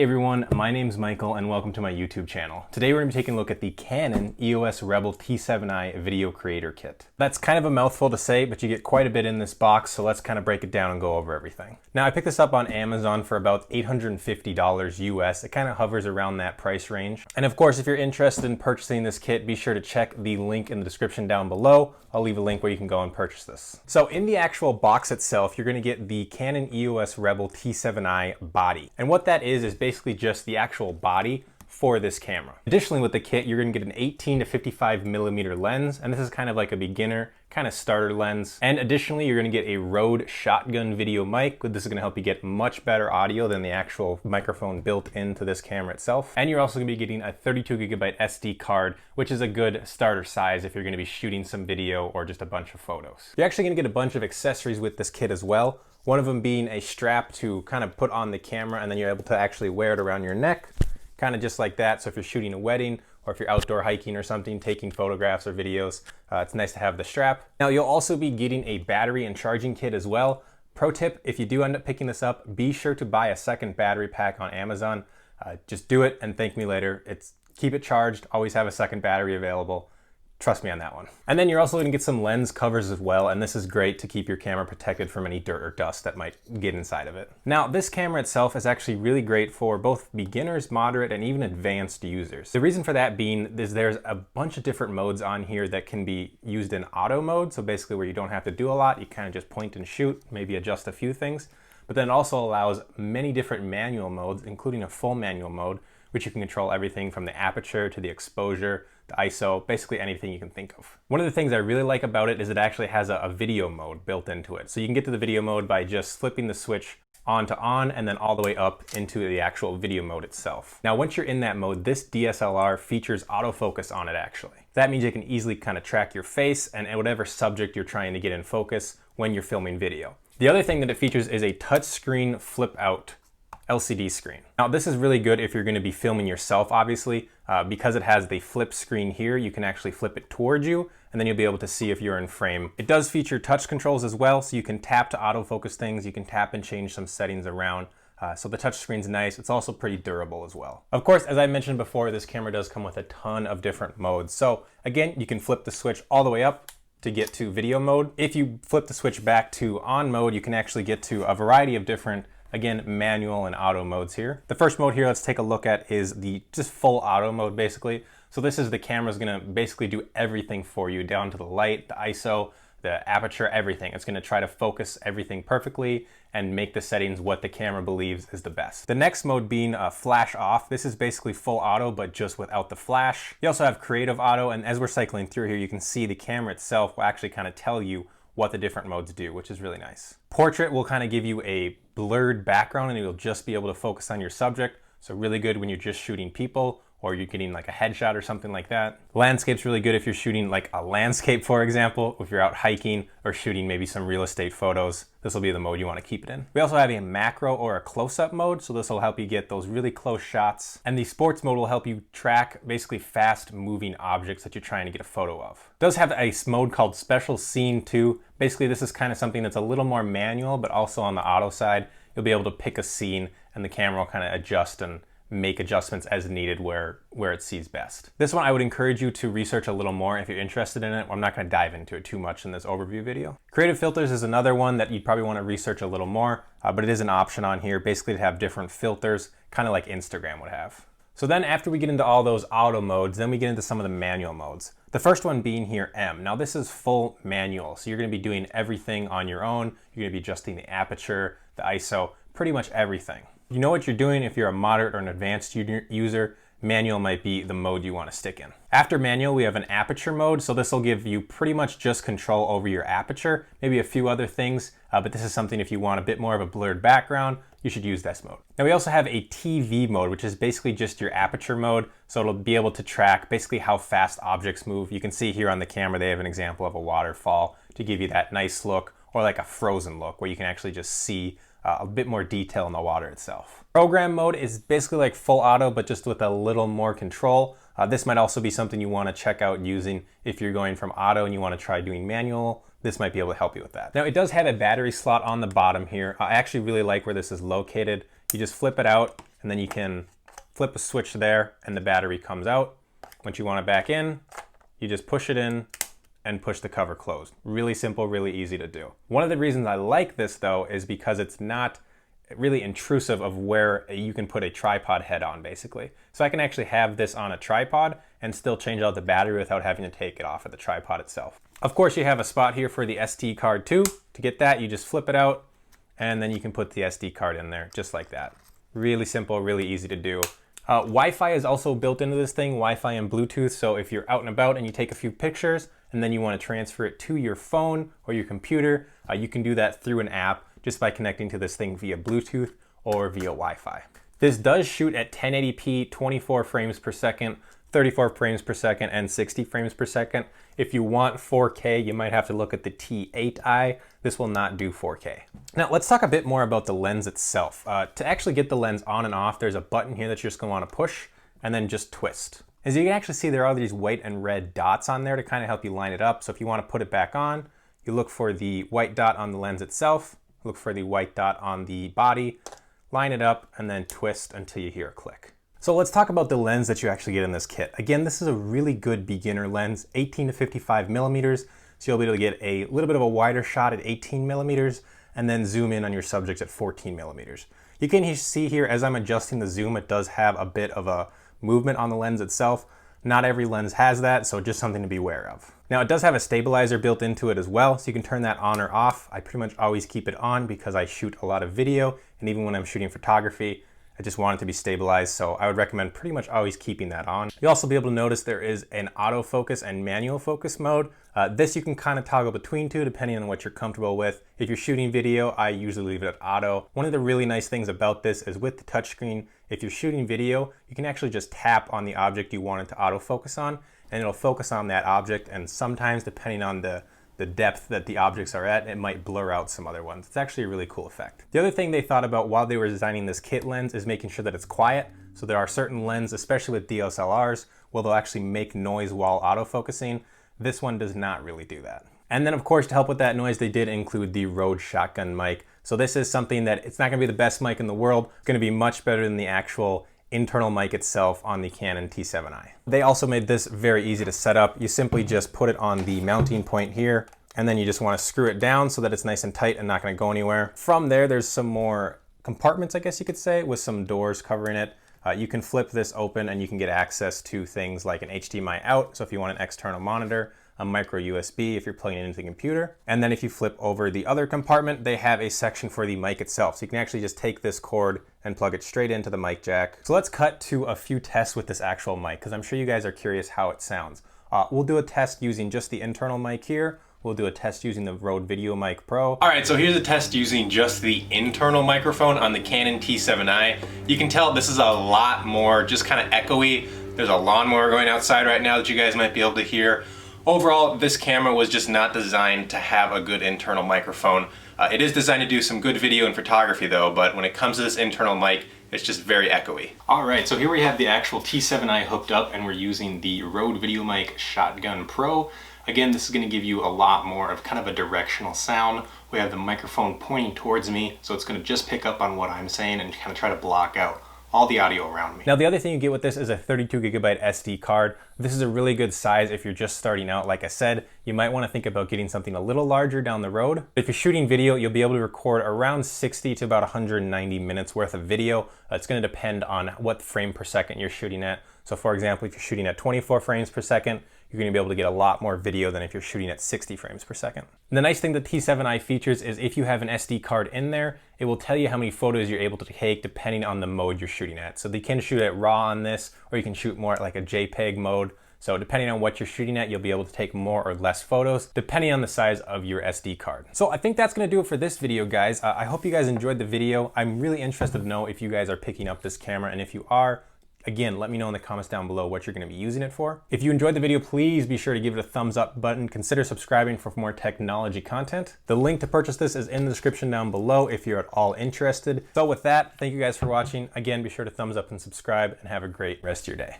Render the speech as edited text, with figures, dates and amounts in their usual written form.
Hey everyone, my name's Michael and welcome to my YouTube channel. Today we're going to be taking a look at the Canon EOS Rebel T7i video creator kit. That's kind of a mouthful to say, but you get quite a bit in this box, so let's kind of break it down and go over everything. Now I picked this up on Amazon for about $850 US. It kind of hovers around that price range. And of course, if you're interested in purchasing this kit, be sure to check the link in the description down below. I'll leave a link where you can go and purchase this. So in the actual box itself, you're going to get the Canon EOS Rebel T7i body. And what that is basically just the actual body for this camera. Additionally, with the kit, you're going to get an 18 to 55 millimeter lens, and this is kind of like a beginner kind of starter lens. And additionally, you're going to get a RODE shotgun video mic. This is going to help you get much better audio than the actual microphone built into this camera itself. And you're also going to be getting a 32 gigabyte SD card, which is a good starter size if you're going to be shooting some video or just a bunch of photos. You're actually going to get a bunch of accessories with this kit as well. One of them being a strap to kind of put on the camera, and then you're able to actually wear it around your neck, kind of just like that. So if you're shooting a wedding or if you're outdoor hiking or something, taking photographs or videos, it's nice to have the strap. Now you'll also be getting a battery and charging kit as well. Pro tip, if you do end up picking this up, be sure to buy a second battery pack on Amazon. Just do it and thank me later. Keep it charged, always have a second battery available. Trust me on that one. And then you're also going to get some lens covers as well, and this is great to keep your camera protected from any dirt or dust that might get inside of it. Now, this camera itself is actually really great for both beginners, moderate, and even advanced users. The reason for that being is there's a bunch of different modes on here that can be used in auto mode, so basically where you don't have to do a lot, you kind of just point and shoot, maybe adjust a few things. But then it also allows many different manual modes, including a full manual mode, which you can control everything from the aperture to the exposure, the ISO, basically anything you can think of. One of the things I really like about it is it actually has a video mode built into it. So you can get to the video mode by just flipping the switch on to on and then all the way up into the actual video mode itself. Now, once you're in that mode, this DSLR features autofocus on it actually. That means you can easily kind of track your face and whatever subject you're trying to get in focus when you're filming video. The other thing that it features is a touchscreen flip out LCD screen. Now this is really good if you're going to be filming yourself, obviously, because it has the flip screen here. You can actually flip it towards you and then you'll be able to see if you're in frame. It does feature touch controls as well, so you can tap to autofocus things, you can tap and change some settings around. So the touch screen's nice. It's also pretty durable as well. Of course, as I mentioned before, this camera does come with a ton of different modes. So again, you can flip the switch all the way up to get to video mode. If you flip the switch back to on mode, you can actually get to a variety of different, again, manual and auto modes here. The first mode here, let's take a look at, is the just full auto mode basically. So this is the camera's gonna basically do everything for you, down to the light, the ISO, the aperture, everything. It's gonna try to focus everything perfectly and make the settings what the camera believes is the best. The next mode being flash off. This is basically full auto, but just without the flash. You also have creative auto, and as we're cycling through here, you can see the camera itself will actually kind of tell you what the different modes do, which is really nice. Portrait will kind of give you a blurred background and you'll just be able to focus on your subject. So really good when you're just shooting people or you're getting like a headshot or something like that. Landscape's really good if you're shooting like a landscape, for example, if you're out hiking or shooting maybe some real estate photos. This will be the mode you want to keep it in. We also have a macro or a close-up mode, so this will help you get those really close shots. And the sports mode will help you track basically fast-moving objects that you're trying to get a photo of. It does have a mode called Special Scene 2. Basically, this is kind of something that's a little more manual, but also on the auto side, you'll be able to pick a scene and the camera will kind of adjust and make adjustments as needed where it sees best. This one I would encourage you to research a little more if you're interested in it. I'm not going to dive into it too much in this overview video. Creative filters is another one that you'd probably want to research a little more, but it is an option on here basically to have different filters, kind of like Instagram would have. So then after we get into all those auto modes, then we get into some of the manual modes. The first one being here, M. Now this is full manual, so you're going to be doing everything on your own. You're going to be adjusting the aperture, the ISO, pretty much everything. You know what you're doing if you're a moderate or an advanced user. Manual might be the mode you want to stick in. After manual, we have an aperture mode. So this will give you pretty much just control over your aperture, maybe a few other things, but this is something if you want a bit more of a blurred background, you should use this mode. Now we also have a TV mode, which is basically just your aperture mode. So it'll be able to track basically how fast objects move. You can see here on the camera, they have an example of a waterfall to give you that nice look, or like a frozen look where you can actually just see a bit more detail in the water itself. Program mode is basically like full auto, but just with a little more control. This might also be something you want to check out using if you're going from auto and you want to try doing manual. This might be able to help you with that. Now it does have a battery slot on the bottom here. I actually really like where this is located. You just flip it out and then you can flip a switch there and the battery comes out. Once you want it back in, you just push it in and push the cover closed. Really simple, really easy to do. One of the reasons I like this though is because it's not really intrusive of where you can put a tripod head on basically. So I can actually have this on a tripod and still change out the battery without having to take it off of the tripod itself. Of course, you have a spot here for the SD card too. To get that, you just flip it out and then you can put the SD card in there just like that. Really simple, really easy to do. Wi-Fi is also built into this thing, Wi-Fi and Bluetooth. So if you're out and about and you take a few pictures and then you want to transfer it to your phone or your computer, you can do that through an app just by connecting to this thing via Bluetooth or via Wi-Fi. This does shoot at 1080p, 24 frames per second, 34 frames per second, and 60 frames per second. If you want 4K, you might have to look at the T7i. This will not do 4K. Now let's talk a bit more about the lens itself. To actually get the lens on and off, there's a button here that you're just gonna wanna push and then just twist. As you can actually see, there are these white and red dots on there to kind of help you line it up. So if you wanna put it back on, you look for the white dot on the lens itself, look for the white dot on the body, line it up, and then twist until you hear a click. So let's talk about the lens that you actually get in this kit. Again, this is a really good beginner lens, 18 to 55 millimeters. So you'll be able to get a little bit of a wider shot at 18 millimeters and then zoom in on your subject at 14 millimeters. You can see here as I'm adjusting the zoom, it does have a bit of a movement on the lens itself. Not every lens has that, so just something to be aware of. Now it does have a stabilizer built into it as well, so you can turn that on or off. I pretty much always keep it on because I shoot a lot of video, and even when I'm shooting photography, I just want it to be stabilized, so I would recommend pretty much always keeping that on. You'll also be able to notice there is an autofocus and manual focus mode. This you can kind of toggle between two depending on what you're comfortable with. If you're shooting video, I usually leave it at auto. One of the really nice things about this is with the touchscreen, if you're shooting video, you can actually just tap on the object you want it to autofocus on, and it'll focus on that object, and sometimes depending on the depth that the objects are at, it might blur out some other ones. It's actually a really cool effect. The other thing they thought about while they were designing this kit lens is making sure that it's quiet. So there are certain lenses, especially with DSLRs, where they'll actually make noise while autofocusing. This one does not really do that. And then of course, to help with that noise, they did include the RODE shotgun mic. So this is something that it's not gonna be the best mic in the world. It's gonna be much better than the actual internal mic itself on the Canon T7i. They also made this very easy to set up. You simply just put it on the mounting point here, and then you just want to screw it down so that it's nice and tight and not going to go anywhere. From there, there's some more compartments, I guess you could say, with some doors covering it. You can flip this open and you can get access to things like an HDMI out, so if you want an external monitor, a micro USB if you're plugging it into the computer. And then if you flip over the other compartment, they have a section for the mic itself. So you can actually just take this cord and plug it straight into the mic jack. So let's cut to a few tests with this actual mic, because I'm sure you guys are curious how it sounds. We'll do a test using just the internal mic here. We'll do a test using the RODE VideoMic Pro. All right, so here's a test using just the internal microphone on the Canon T7i. You can tell this is a lot more just kind of echoey. There's a lawnmower going outside right now that you guys might be able to hear. Overall, this camera was just not designed to have a good internal microphone. It is designed to do some good video and photography though, but when it comes to this internal mic, it's just very echoey. All right, so here we have the actual T7i hooked up and we're using the RODE VideoMic Shotgun Pro. Again, this is gonna give you a lot more of kind of a directional sound. We have the microphone pointing towards me, so it's gonna just pick up on what I'm saying and kind of try to block out all the audio around me. Now the other thing you get with this is a 32 gigabyte SD card. This is a really good size if you're just starting out. Like I said, you might want to think about getting something a little larger down the road. If you're shooting video, you'll be able to record around 60 to about 190 minutes worth of video. It's going to depend on what frame per second you're shooting at. So for example, if you're shooting at 24 frames per second, you're going to be able to get a lot more video than if you're shooting at 60 frames per second. And the nice thing the T7i features is if you have an SD card in there, it will tell you how many photos you're able to take depending on the mode you're shooting at. So you can shoot at RAW on this, or you can shoot more at like a JPEG mode. So depending on what you're shooting at, you'll be able to take more or less photos depending on the size of your SD card. So I think that's gonna do it for this video, guys. I hope you guys enjoyed the video. I'm really interested to know if you guys are picking up this camera, and if you are, again, let me know in the comments down below what you're going to be using it for. If you enjoyed the video, please be sure to give it a thumbs up button. Consider subscribing for more technology content. The link to purchase this is in the description down below if you're at all interested. So with that, thank you guys for watching. Again, be sure to thumbs up and subscribe, and have a great rest of your day.